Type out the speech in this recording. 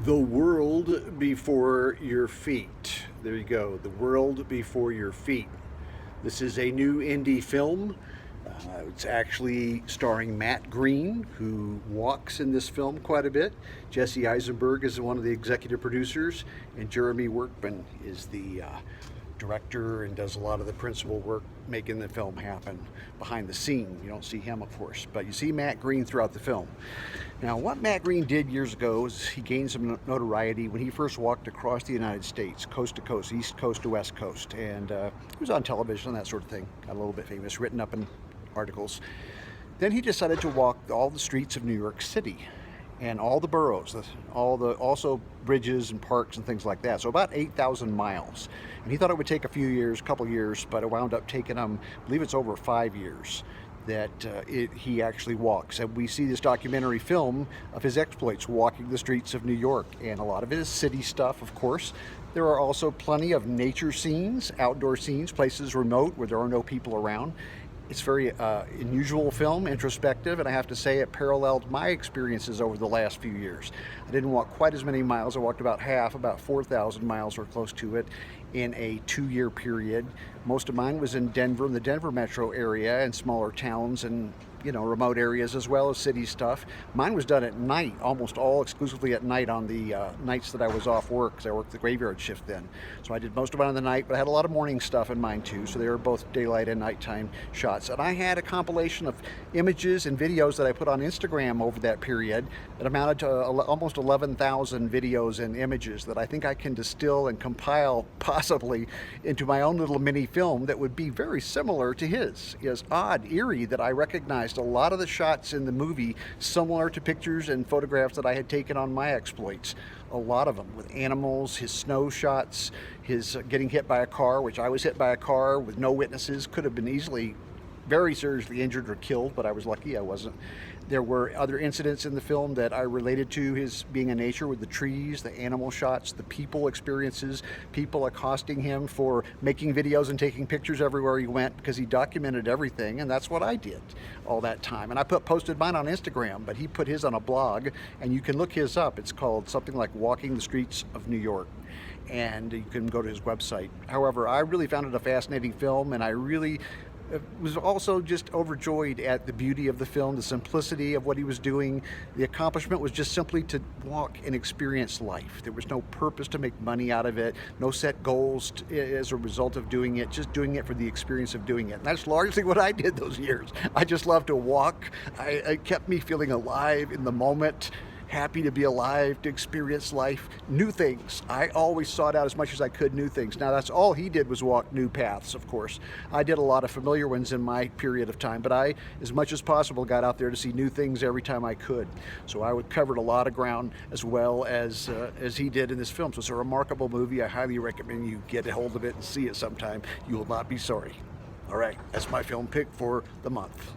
The World Before Your Feet. There you go, The World Before Your Feet. This is a new indie film. It's actually starring Matt Green, who walks in this film quite a bit. Jesse Eisenberg is one of the executive producers, and Jeremy Workman is the director and does a lot of the principal work making the film happen behind the scene. You don't see him, of course, but you see Matt Green throughout the film. Now, what Matt Green did years ago is he gained some notoriety when he first walked across the United States, coast to coast, east coast to west coast, and he was on television and that sort of thing. Got a little bit famous, written up in articles. Then he decided to walk all the streets of New York City and all the boroughs, also bridges and parks and things like that. So about 8,000 miles. And he thought it would take a couple years, but it wound up taking him, I believe it's over 5 years that he actually walks. And we see this documentary film of his exploits walking the streets of New York, and a lot of it is city stuff, of course. There are also plenty of nature scenes, outdoor scenes, places remote where there are no people around. It's very unusual film, introspective, and I have to say it paralleled my experiences over the last few years. I didn't walk quite as many miles. I walked about half, about 4,000 miles or close to it in a 2-year period. Most of mine was in Denver, in the Denver metro area, and smaller towns and remote areas, as well as city stuff. Mine was done at night, almost all exclusively at night on the nights that I was off work, because I worked the graveyard shift then. So I did most of it on the night, but I had a lot of morning stuff in mine too, so they were both daylight and nighttime shots. And I had a compilation of images and videos that I put on Instagram over that period that amounted to almost 11,000 videos and images that I think I can distill and compile possibly into my own little mini film that would be very similar to his. It's odd, eerie that I recognized a lot of the shots in the movie similar to pictures and photographs that I had taken on my exploits. A lot of them with animals, his snow shots, his getting hit by a car, which I was hit by a car with no witnesses, could have been easily very seriously injured or killed, but I was lucky I wasn't. There were other incidents in the film that I related to his being in nature, with the trees, the animal shots, the people experiences, people accosting him for making videos and taking pictures everywhere he went, because he documented everything, and that's what I did all that time. And I posted mine on Instagram, but he put his on a blog, and you can look his up. It's called something like Walking the Streets of New York, and you can go to his website. However, I really found it a fascinating film, and I really was also just overjoyed at the beauty of the film, the simplicity of what he was doing. The accomplishment was just simply to walk and experience life. There was no purpose to make money out of it, no set goals as a result of doing it, just doing it for the experience of doing it. And that's largely what I did those years. I just loved to walk. It kept me feeling alive in the moment, happy to be alive, to experience life, new things. I always sought out as much as I could new things. Now, that's all he did, was walk new paths, of course. I did a lot of familiar ones in my period of time, but I, as much as possible, got out there to see new things every time I could. So I covered a lot of ground as well as he did in this film. So it's a remarkable movie. I highly recommend you get a hold of it and see it sometime. You will not be sorry. All right, that's my film pick for the month.